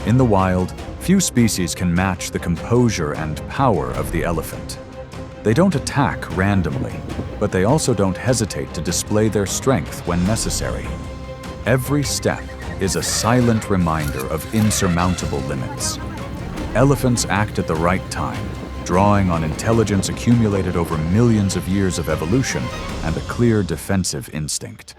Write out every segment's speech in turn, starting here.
In the wild, few species can match the composure and power of the elephant. They don't attack randomly, but they also don't hesitate to display their strength when necessary. Every step is a silent reminder of insurmountable limits. Elephants act at the right time, drawing on intelligence accumulated over millions of years of evolution and a clear defensive instinct.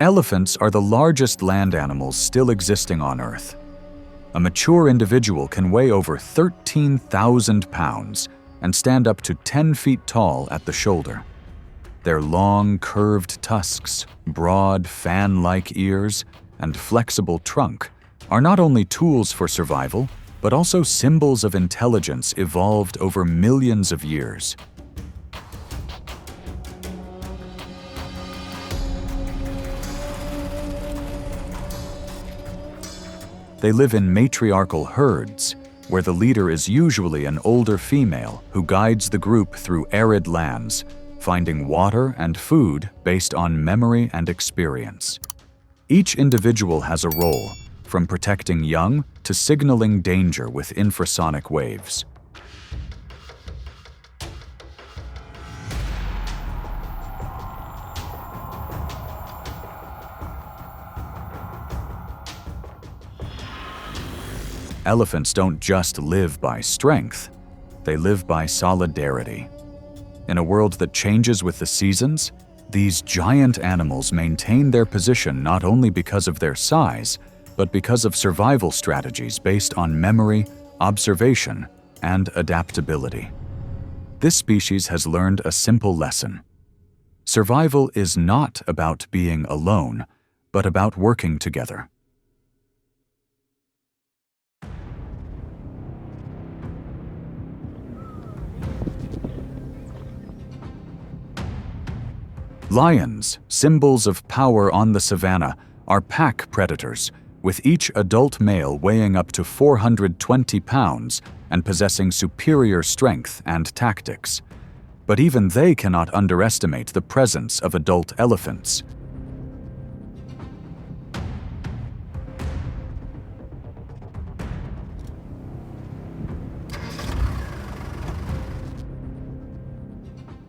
Elephants are the largest land animals still existing on Earth. A mature individual can weigh over 13,000 pounds and stand up to 10 feet tall at the shoulder. Their long, curved tusks, broad, fan-like ears, and flexible trunk are not only tools for survival, but also symbols of intelligence evolved over millions of years. They live in matriarchal herds, where the leader is usually an older female who guides the group through arid lands, finding water and food based on memory and experience. Each individual has a role, from protecting young to signaling danger with infrasonic waves. Elephants don't just live by strength, they live by solidarity. In a world that changes with the seasons, these giant animals maintain their position not only because of their size, but because of survival strategies based on memory, observation, and adaptability. This species has learned a simple lesson. Survival is not about being alone, but about working together. Lions, symbols of power on the savanna, are pack predators, with each adult male weighing up to 420 pounds and possessing superior strength and tactics. But even they cannot underestimate the presence of adult elephants.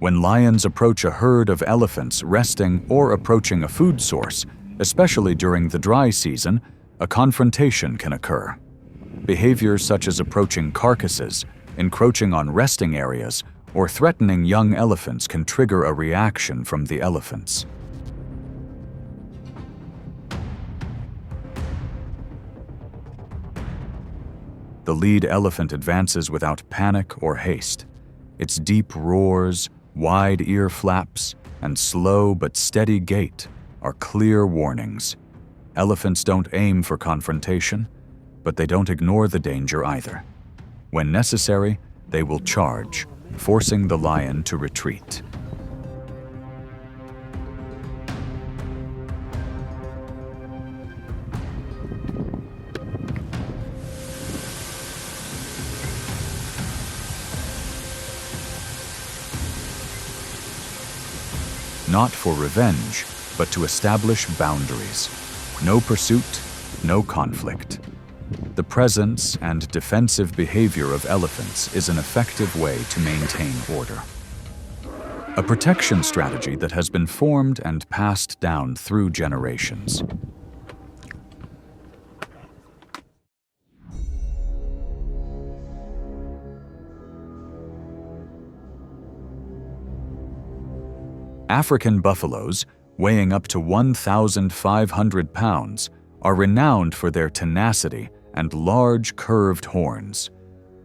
When lions approach a herd of elephants resting or approaching a food source, especially during the dry season, a confrontation can occur. Behaviors such as approaching carcasses, encroaching on resting areas, or threatening young elephants can trigger a reaction from the elephants. The lead elephant advances without panic or haste. Its deep roars, wide ear flaps, and slow but steady gait are clear warnings. Elephants don't aim for confrontation, but they don't ignore the danger either. When necessary, they will charge, forcing the lion to retreat. Not for revenge, but to establish boundaries. No pursuit, no conflict. The presence and defensive behavior of elephants is an effective way to maintain order. A protection strategy that has been formed and passed down through generations. African buffaloes, weighing up to 1,500 pounds, are renowned for their tenacity and large curved horns.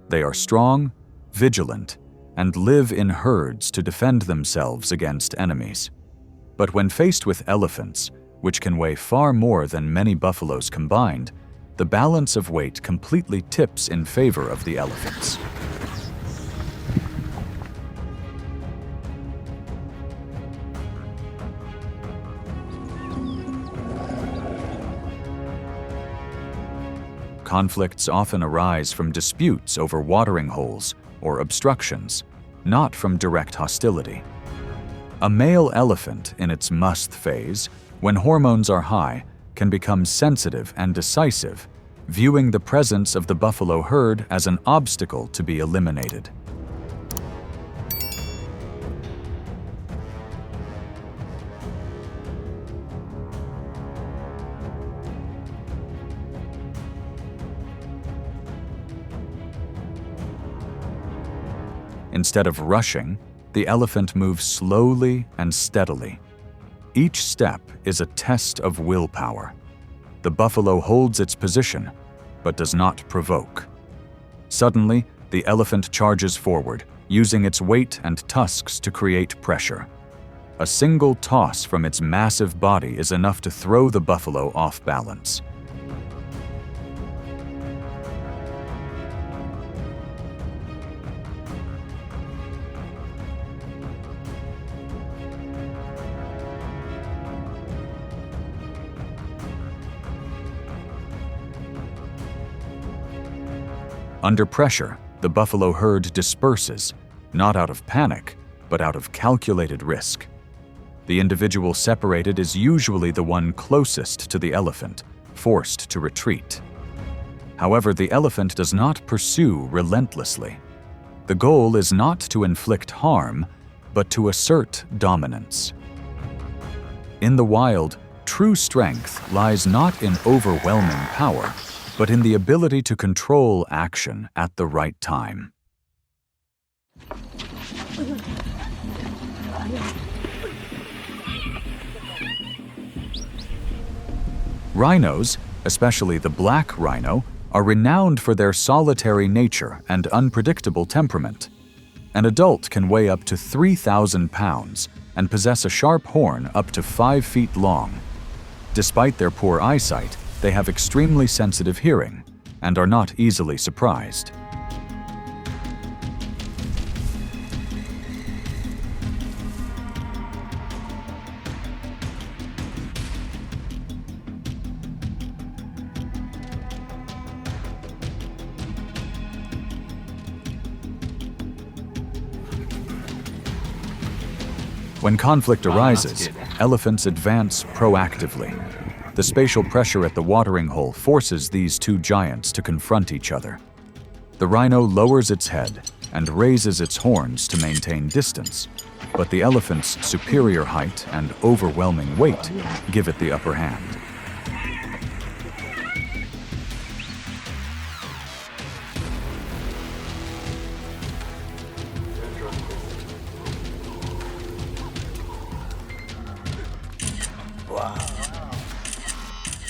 They are strong, vigilant, and live in herds to defend themselves against enemies. But when faced with elephants, which can weigh far more than many buffaloes combined, the balance of weight completely tips in favor of the elephants. Conflicts often arise from disputes over watering holes or obstructions, not from direct hostility. A male elephant in its must phase when hormones are high, can become sensitive and decisive, viewing the presence of the buffalo herd as an obstacle to be eliminated. Instead of rushing, the elephant moves slowly and steadily. Each step is a test of willpower. The buffalo holds its position, but does not provoke. Suddenly, the elephant charges forward, using its weight and tusks to create pressure. A single toss from its massive body is enough to throw the buffalo off balance. Under pressure, the buffalo herd disperses, not out of panic, but out of calculated risk. The individual separated is usually the one closest to the elephant, forced to retreat. However, the elephant does not pursue relentlessly. The goal is not to inflict harm, but to assert dominance. In the wild, true strength lies not in overwhelming power, but in the ability to control action at the right time. Rhinos, especially the black rhino, are renowned for their solitary nature and unpredictable temperament. An adult can weigh up to 3,000 pounds and possess a sharp horn up to 5 feet long. Despite their poor eyesight, they have extremely sensitive hearing and are not easily surprised. When conflict arises, elephants advance proactively. The spatial pressure at the watering hole forces these two giants to confront each other. The rhino lowers its head and raises its horns to maintain distance, but the elephant's superior height and overwhelming weight give it the upper hand.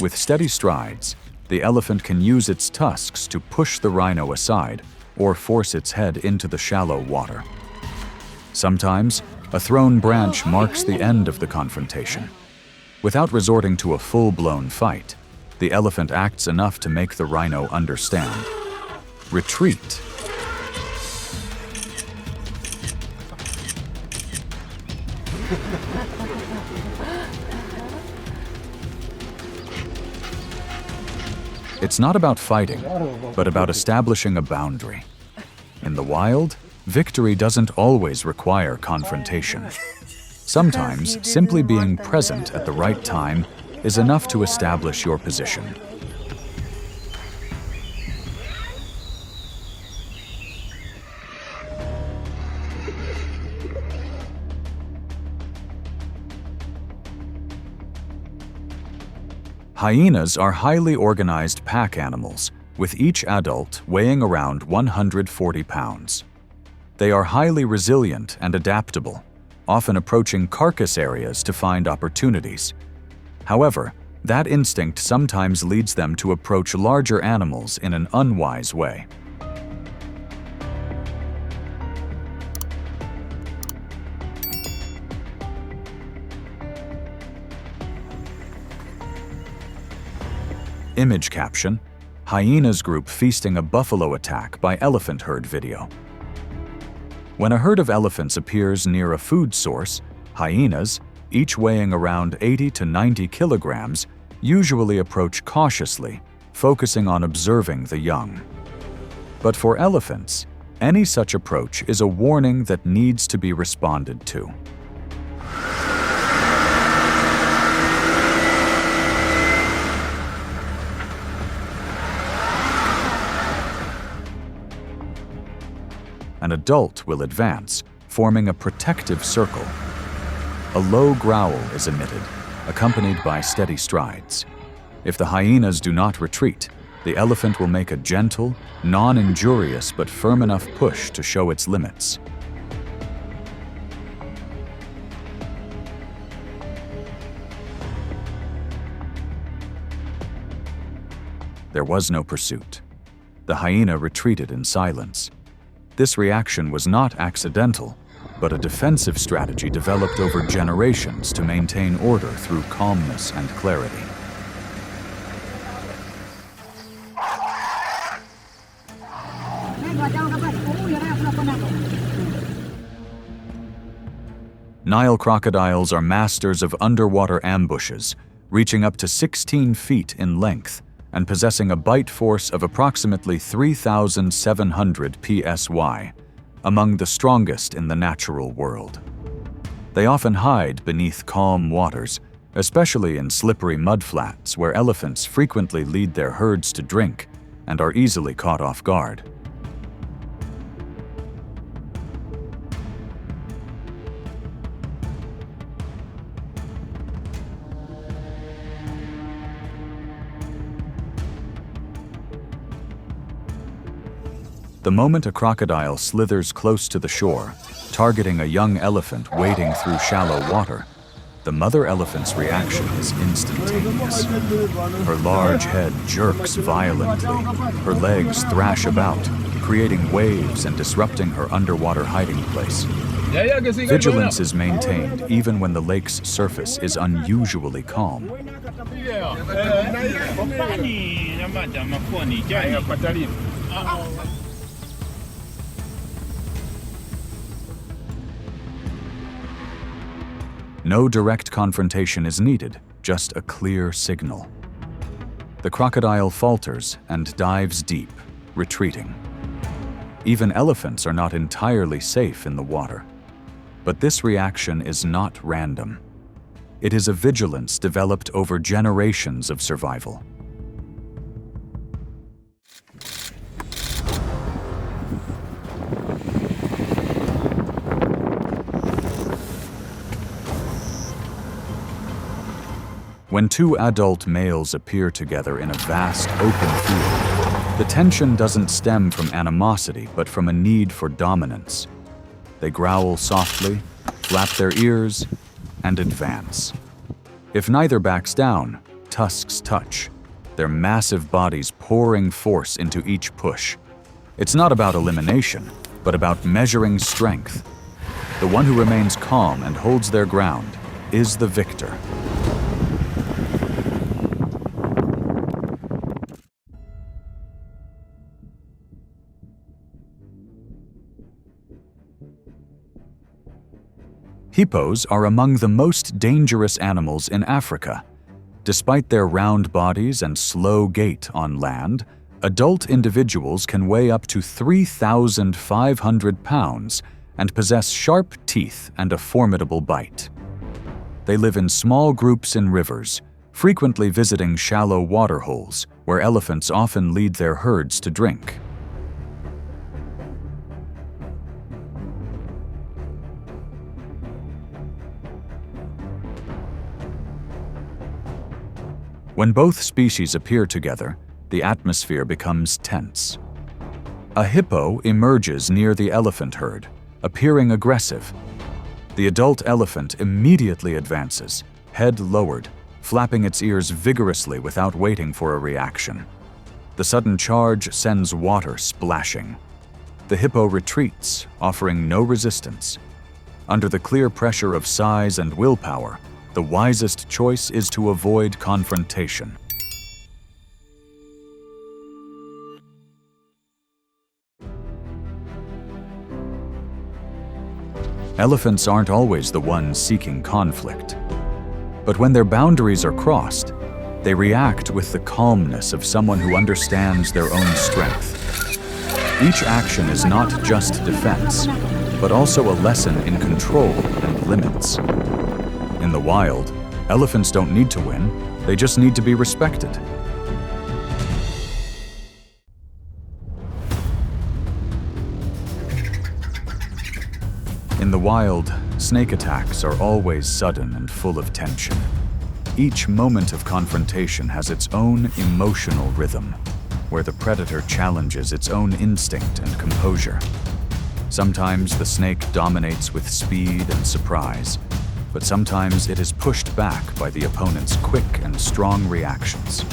With steady strides, the elephant can use its tusks to push the rhino aside or force its head into the shallow water. Sometimes, a thrown branch marks the end of the confrontation. Without resorting to a full-blown fight, the elephant acts enough to make the rhino understand. Retreat. It's not about fighting, but about establishing a boundary. In the wild, victory doesn't always require confrontation. Sometimes, simply being present at the right time is enough to establish your position. Hyenas are highly organized pack animals, with each adult weighing around 140 pounds. They are highly resilient and adaptable, often approaching carcass areas to find opportunities. However, that instinct sometimes leads them to approach larger animals in an unwise way. Image caption: Hyenas group feasting a buffalo attack by elephant herd video. When a herd of elephants appears near a food source, hyenas, each weighing around 80 to 90 kilograms, usually approach cautiously, focusing on observing the young. But for elephants, any such approach is a warning that needs to be responded to. an adult will advance, forming a protective circle. A low growl is emitted, accompanied by steady strides. If the hyenas do not retreat, the elephant will make a gentle, non-injurious but firm enough push to show its limits. There was no pursuit. The hyena retreated in silence. This reaction was not accidental, but a defensive strategy developed over generations to maintain order through calmness and clarity. Nile crocodiles are masters of underwater ambushes, reaching up to 16 feet in length and possessing a bite force of approximately 3,700 psi, among the strongest in the natural world. They often hide beneath calm waters, especially in slippery mudflats where elephants frequently lead their herds to drink and are easily caught off guard. The moment a crocodile slithers close to the shore, targeting a young elephant wading through shallow water, the mother elephant's reaction is instantaneous. Her large head jerks violently, her legs thrash about, creating waves and disrupting her underwater hiding place. Vigilance is maintained even when the lake's surface is unusually calm. No direct confrontation is needed, just a clear signal. The crocodile falters and dives deep, retreating. Even elephants are not entirely safe in the water. But this reaction is not random. It is a vigilance developed over generations of survival. When two adult males appear together in a vast open field, the tension doesn't stem from animosity but from a need for dominance. They growl softly, flap their ears, and advance. If neither backs down, tusks touch, their massive bodies pouring force into each push. It's not about elimination, but about measuring strength. The one who remains calm and holds their ground is the victor. Hippos are among the most dangerous animals in Africa. Despite their round bodies and slow gait on land, adult individuals can weigh up to 3,500 pounds and possess sharp teeth and a formidable bite. They live in small groups in rivers, frequently visiting shallow waterholes where elephants often lead their herds to drink. When both species appear together, the atmosphere becomes tense. A hippo emerges near the elephant herd, appearing aggressive. The adult elephant immediately advances, head lowered, flapping its ears vigorously without waiting for a reaction. The sudden charge sends water splashing. The hippo retreats, offering no resistance. Under the clear pressure of size and willpower, the wisest choice is to avoid confrontation. Elephants aren't always the ones seeking conflict. But when their boundaries are crossed, they react with the calmness of someone who understands their own strength. Each action is not just defense, but also a lesson in control and limits. In the wild, elephants don't need to win, they just need to be respected. In the wild, snake attacks are always sudden and full of tension. Each moment of confrontation has its own emotional rhythm, where the predator challenges its own instinct and composure. Sometimes the snake dominates with speed and surprise, but sometimes it is pushed back by the opponent's quick and strong reactions.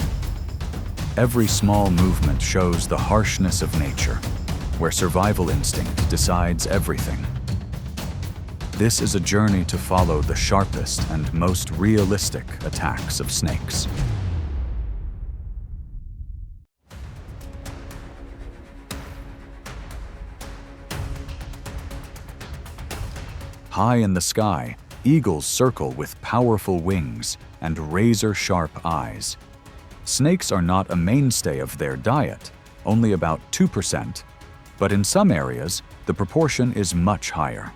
Every small movement shows the harshness of nature, where survival instinct decides everything. This is a journey to follow the sharpest and most realistic attacks of snakes. High in the sky, eagles circle with powerful wings and razor-sharp eyes. Snakes are not a mainstay of their diet, only about 2%, but in some areas, the proportion is much higher.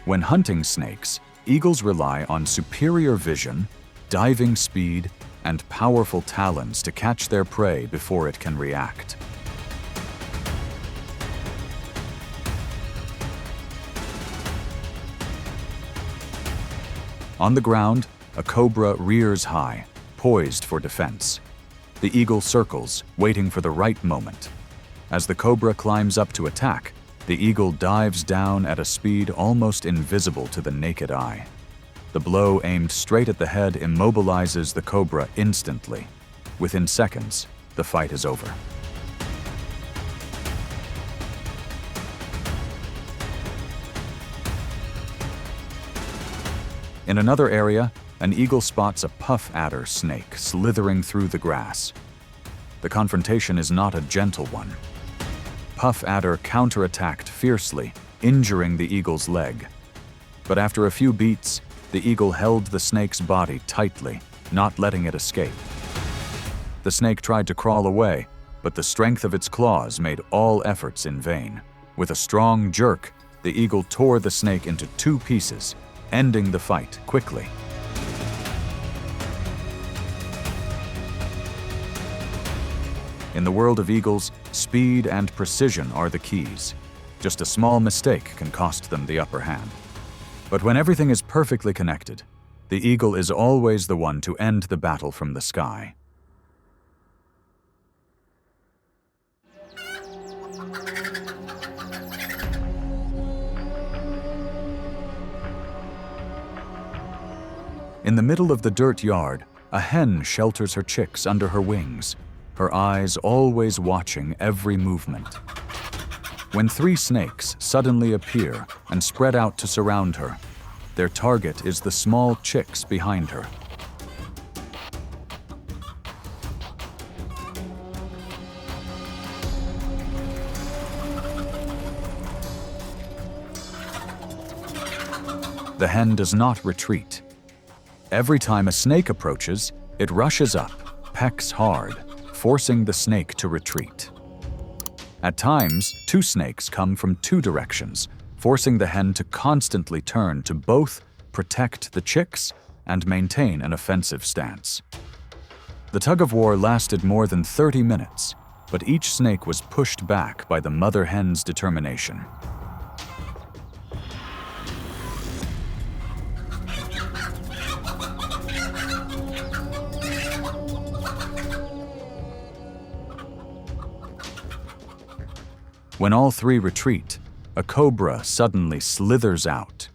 When hunting snakes, eagles rely on superior vision, diving speed, and powerful talons to catch their prey before it can react. On the ground, a cobra rears high, poised for defense. The eagle circles, waiting for the right moment. As the cobra climbs up to attack, the eagle dives down at a speed almost invisible to the naked eye. The blow aimed straight at the head immobilizes the cobra instantly. Within seconds, the fight is over. In another area, an eagle spots a puff adder snake slithering through the grass. The confrontation is not a gentle one. Puff adder counterattacked fiercely, injuring the eagle's leg. But after a few beats, the eagle held the snake's body tightly, not letting it escape. The snake tried to crawl away, but the strength of its claws made all efforts in vain. With a strong jerk, the eagle tore the snake into 2 pieces, ending the fight quickly. In the world of eagles, speed and precision are the keys. Just a small mistake can cost them the upper hand. But when everything is perfectly connected, the eagle is always the one to end the battle from the sky. In the middle of the dirt yard, a hen shelters her chicks under her wings, her eyes always watching every movement. When 3 snakes suddenly appear and spread out to surround her, their target is the small chicks behind her. The hen does not retreat. Every time a snake approaches, it rushes up, pecks hard, forcing the snake to retreat. At times, 2 snakes come from 2 directions, forcing the hen to constantly turn to both protect the chicks and maintain an offensive stance. The tug-of-war lasted more than 30 minutes, but each snake was pushed back by the mother hen's determination. When all 3 retreat, a cobra suddenly slithers out.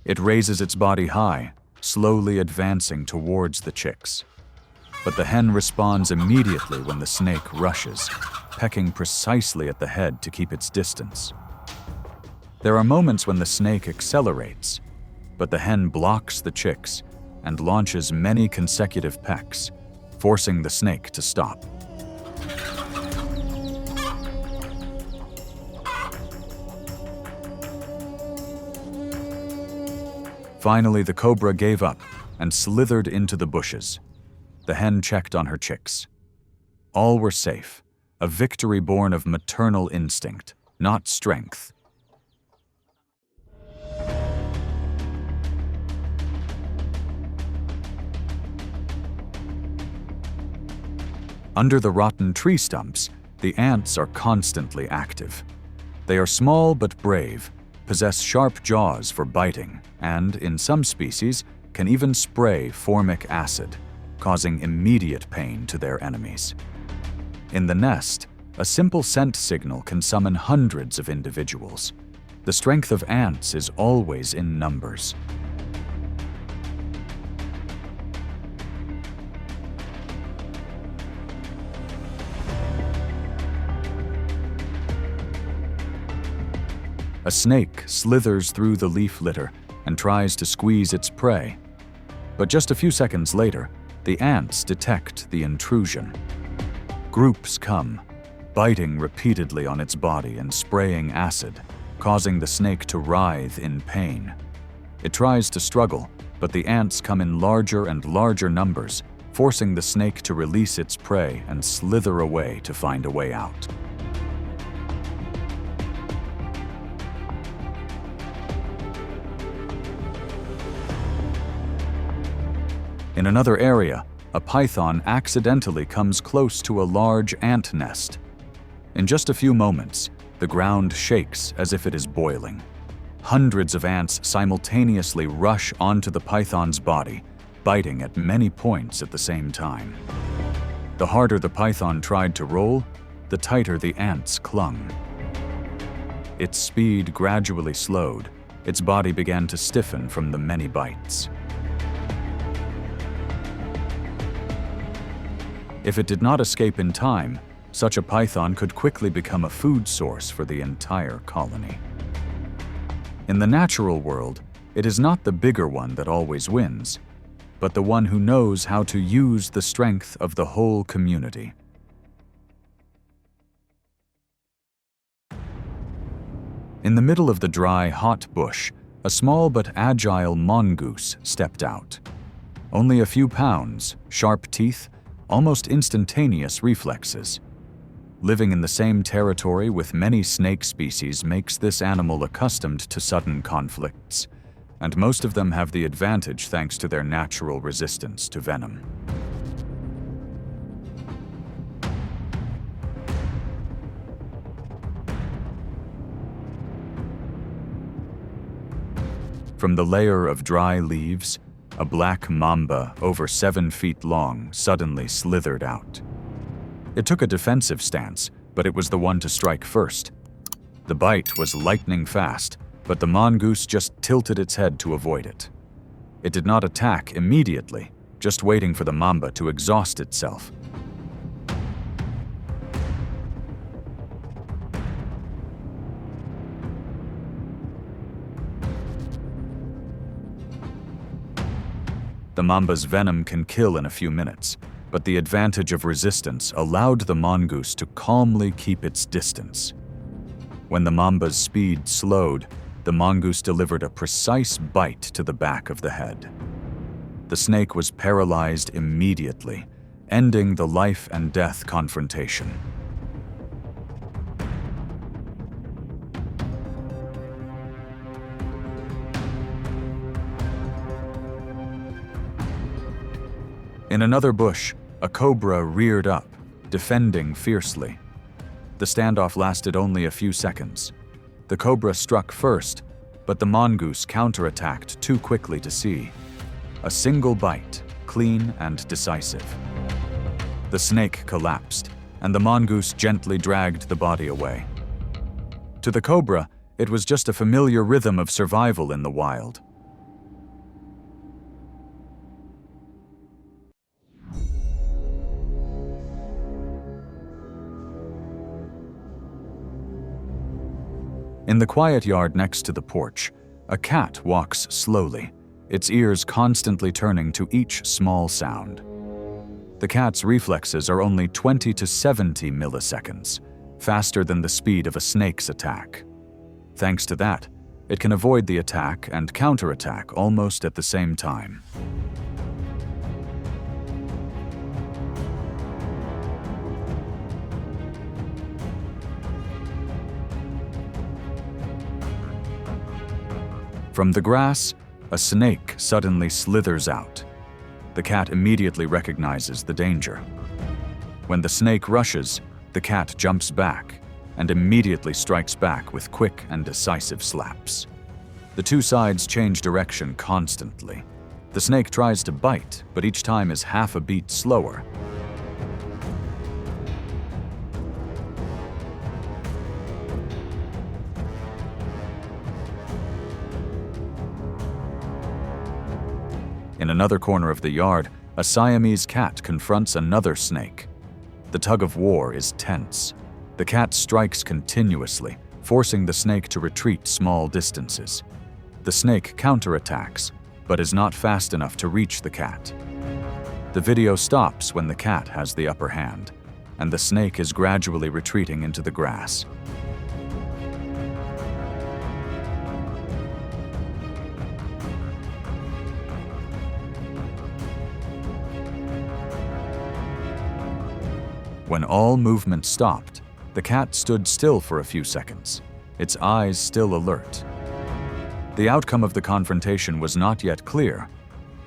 It raises its body high, slowly advancing towards the chicks. But the hen responds immediately when the snake rushes, pecking precisely at the head to keep its distance. There are moments when the snake accelerates, but the hen blocks the chicks and launches many consecutive pecks, forcing the snake to stop. Finally, the cobra gave up and slithered into the bushes. The hen checked on her chicks. All were safe, a victory born of maternal instinct, not strength. Under the rotten tree stumps, the ants are constantly active. They are small but brave, possess sharp jaws for biting and, in some species, can even spray formic acid, causing immediate pain to their enemies. In the nest, a simple scent signal can summon hundreds of individuals. The strength of ants is always in numbers. A snake slithers through the leaf litter and tries to squeeze its prey. But just a few seconds later, the ants detect the intrusion. Groups come, biting repeatedly on its body and spraying acid, causing the snake to writhe in pain. It tries to struggle, but the ants come in larger and larger numbers, forcing the snake to release its prey and slither away to find a way out. In another area, a python accidentally comes close to a large ant nest. In just a few moments, the ground shakes as if it is boiling. Hundreds of ants simultaneously rush onto the python's body, biting at many points at the same time. The harder the python tried to roll, the tighter the ants clung. Its speed gradually slowed. Its body began to stiffen from the many bites. If it did not escape in time, such a python could quickly become a food source for the entire colony. In the natural world, it is not the bigger one that always wins, but the one who knows how to use the strength of the whole community. In the middle of the dry, hot bush, a small but agile mongoose stepped out. Only a few pounds, sharp teeth, almost instantaneous reflexes. Living in the same territory with many snake species makes this animal accustomed to sudden conflicts, and most of them have the advantage thanks to their natural resistance to venom. From the layer of dry leaves, a black mamba over 7 feet long suddenly slithered out. It took a defensive stance, but it was the one to strike first. The bite was lightning fast, but the mongoose just tilted its head to avoid it. It did not attack immediately, just waiting for the mamba to exhaust itself. The mamba's venom can kill in a few minutes, but the advantage of resistance allowed the mongoose to calmly keep its distance. When the mamba's speed slowed, the mongoose delivered a precise bite to the back of the head. The snake was paralyzed immediately, ending the life and death confrontation. In another bush, a cobra reared up, defending fiercely. The standoff lasted only a few seconds. The cobra struck first, but the mongoose counterattacked too quickly to see. A single bite, clean and decisive. The snake collapsed, and the mongoose gently dragged the body away. To the cobra, it was just a familiar rhythm of survival in the wild. In the quiet yard next to the porch, a cat walks slowly, its ears constantly turning to each small sound. The cat's reflexes are only 20 to 70 milliseconds, faster than the speed of a snake's attack. Thanks to that, it can avoid the attack and counterattack almost at the same time. From the grass, a snake suddenly slithers out. The cat immediately recognizes the danger. When the snake rushes, the cat jumps back, and immediately strikes back with quick and decisive slaps. The two sides change direction constantly. The snake tries to bite, but each time is half a beat slower. In another corner of the yard, a Siamese cat confronts another snake. The tug-of-war is tense. The cat strikes continuously, forcing the snake to retreat small distances. The snake counterattacks, but is not fast enough to reach the cat. The video stops when the cat has the upper hand, and the snake is gradually retreating into the grass. When all movement stopped, the cat stood still for a few seconds, its eyes still alert. The outcome of the confrontation was not yet clear,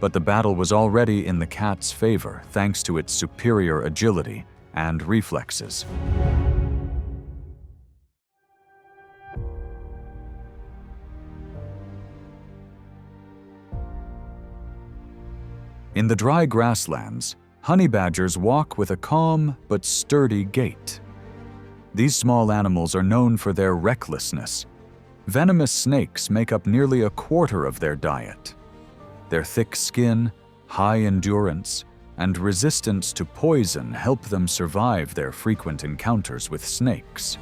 but the battle was already in the cat's favor thanks to its superior agility and reflexes. In the dry grasslands, honey badgers walk with a calm but sturdy gait. These small animals are known for their recklessness. Venomous snakes make up nearly a quarter of their diet. Their thick skin, high endurance, and resistance to poison help them survive their frequent encounters with snakes.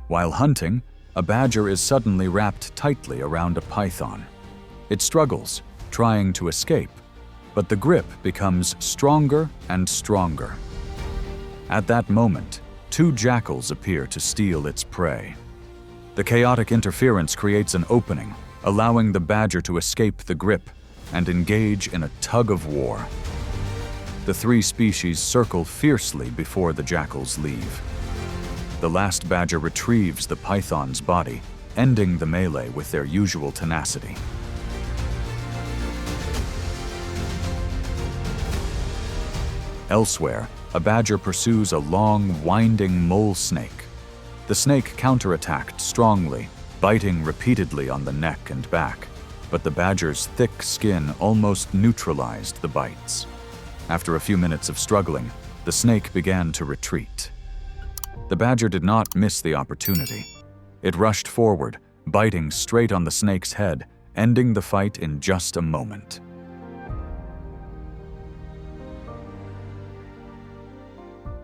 While hunting, a badger is suddenly wrapped tightly around a python. It struggles, trying to escape, but the grip becomes stronger and stronger. At that moment, two jackals appear to steal its prey. The chaotic interference creates an opening, allowing the badger to escape the grip and engage in a tug-of-war. The three species circle fiercely before the jackals leave. The last badger retrieves the python's body, ending the melee with their usual tenacity. Elsewhere, a badger pursues a long, winding mole snake. The snake counterattacked strongly, biting repeatedly on the neck and back, but the badger's thick skin almost neutralized the bites. After a few minutes of struggling, the snake began to retreat. The badger did not miss the opportunity. It rushed forward, biting straight on the snake's head, ending the fight in just a moment.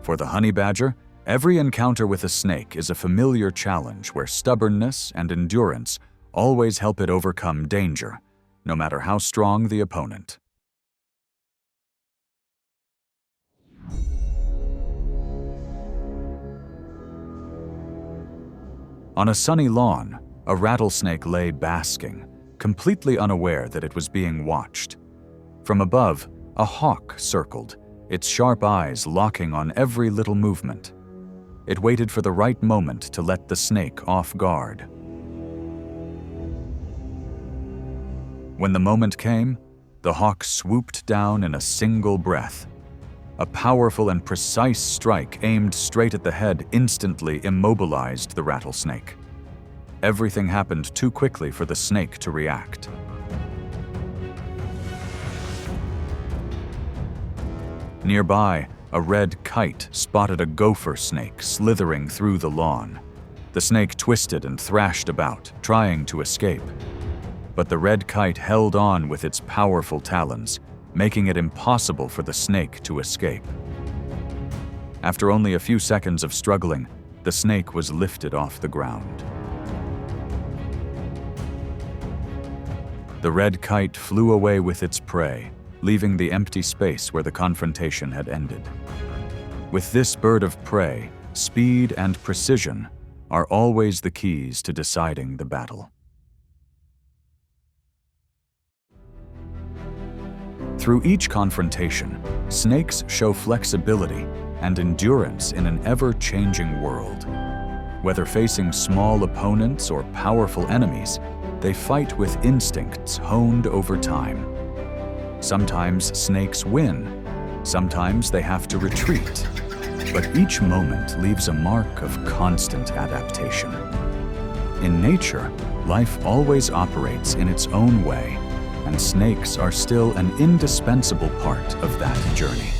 For the honey badger, every encounter with a snake is a familiar challenge where stubbornness and endurance always help it overcome danger, no matter how strong the opponent. On a sunny lawn, a rattlesnake lay basking, completely unaware that it was being watched. From above, a hawk circled, its sharp eyes locking on every little movement. It waited for the right moment to let the snake off guard. When the moment came, the hawk swooped down in a single breath. A powerful and precise strike aimed straight at the head instantly immobilized the rattlesnake. Everything happened too quickly for the snake to react. Nearby, a red kite spotted a gopher snake slithering through the lawn. The snake twisted and thrashed about, trying to escape. But the red kite held on with its powerful talons, making it impossible for the snake to escape. After only a few seconds of struggling, the snake was lifted off the ground. The red kite flew away with its prey, leaving the empty space where the confrontation had ended. With this bird of prey, speed and precision are always the keys to deciding the battle. Through each confrontation, snakes show flexibility and endurance in an ever-changing world. Whether facing small opponents or powerful enemies, they fight with instincts honed over time. Sometimes snakes win, sometimes they have to retreat. But each moment leaves a mark of constant adaptation. In nature, life always operates in its own way, and snakes are still an indispensable part of that journey.